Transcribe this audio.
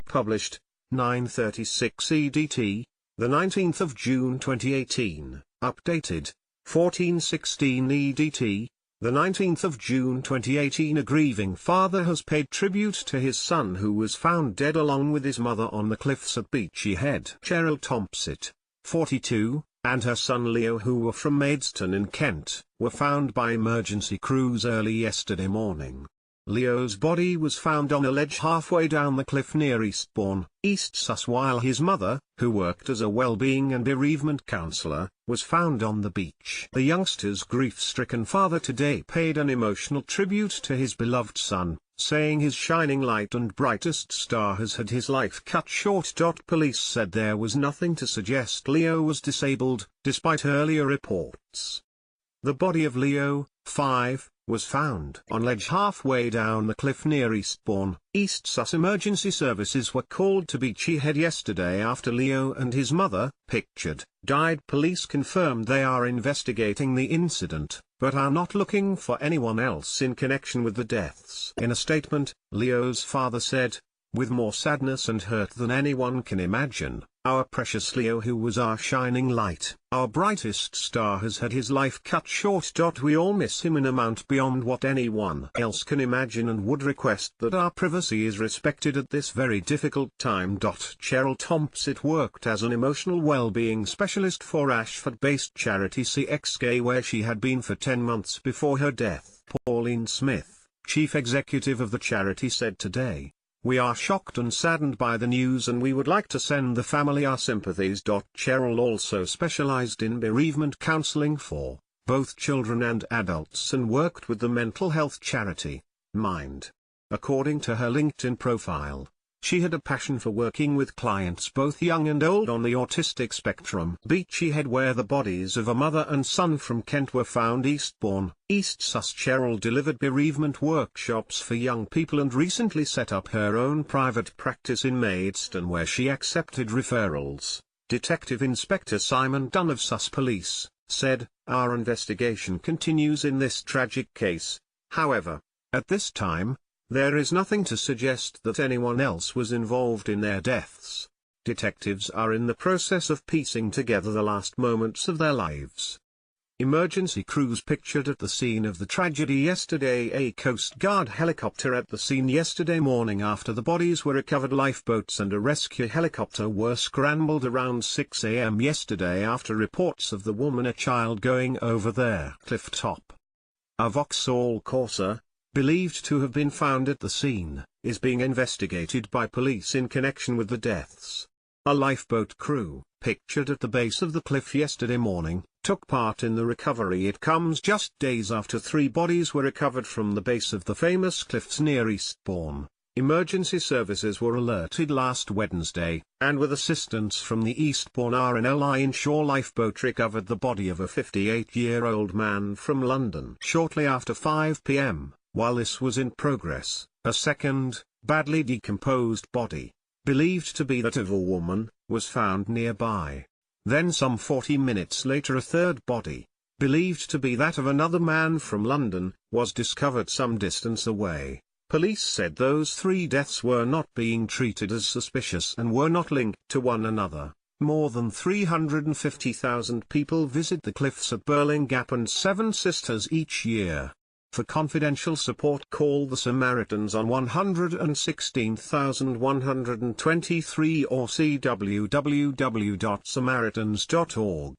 published, 9:36 EDT, the 19th of June 2018, updated, 14:16 EDT, the 19th of June 2018. A grieving father has paid tribute to his son who was found dead along with his mother on the cliffs at Beachy Head. Cheryl Tompse, 42, and her son Leo, who were from Maidstone in Kent, were found by emergency crews early yesterday morning. Leo's body was found on a ledge halfway down the cliff near Eastbourne, East Sus, while his mother, who worked as a well-being and bereavement counsellor, was found on the beach. The youngster's grief-stricken father today paid an emotional tribute to his beloved son, saying his shining light and brightest star has had his life cut short. Police said there was nothing to suggest Leo was disabled, despite earlier reports. The body of Leo, 5, was found on ledge halfway down the cliff near Eastbourne, East Sus. Emergency services were called to Beachy Head yesterday after Leo and his mother, pictured, died. Police confirmed they are investigating the incident, but are not looking for anyone else in connection with the deaths. In a statement, Leo's father said, "With more sadness and hurt than anyone can imagine, our precious Leo, who was our shining light, our brightest star, has had his life cut short. We all miss him in an amount beyond what anyone else can imagine and would request that our privacy is respected at this very difficult time." Cheryl Tompse worked as an emotional well-being specialist for Ashford-based charity CXK, where she had been for 10 months before her death. Pauline Smith, chief executive of the charity, said today, "We are shocked and saddened by the news and we would like to send the family our sympathies." Cheryl also specialized in bereavement counseling for both children and adults and worked with the mental health charity, Mind. According to her LinkedIn profile, she had a passion for working with clients both young and old on the autistic spectrum. Beachy Head, where the bodies of a mother and son from Kent were found. Eastbourne, East Sus. Cheryl delivered bereavement workshops for young people and recently set up her own private practice in Maidstone, where she accepted referrals. Detective Inspector Simon Dunn of Sus Police said, "Our investigation continues in this tragic case. However, at this time, there is nothing to suggest that anyone else was involved in their deaths. Detectives are in the process of piecing together the last moments of their lives." Emergency crews pictured at the scene of the tragedy yesterday. A Coast Guard helicopter at the scene yesterday morning after the bodies were recovered. Lifeboats and a rescue helicopter were scrambled around 6 a.m. yesterday after reports of the woman and child going over their cliff top. A Vauxhall Corsa, believed to have been found at the scene, is being investigated by police in connection with the deaths. A lifeboat crew, pictured at the base of the cliff yesterday morning, took part in the recovery. It comes just days after 3 bodies were recovered from the base of the famous cliffs near Eastbourne. Emergency services were alerted last Wednesday, and with assistance from the Eastbourne RNL inshore lifeboat recovered the body of a 58-year-old man from London. Shortly after 5 p.m., while this was in progress, a second, badly decomposed body, believed to be that of a woman, was found nearby. Then some 40 minutes later a third body, believed to be that of another man from London, was discovered some distance away. Police said those 3 deaths were not being treated as suspicious and were not linked to one another. More than 350,000 people visit the cliffs at Burling Gap and Seven Sisters each year. For confidential support, call the Samaritans on 116,123 or see www.samaritans.org.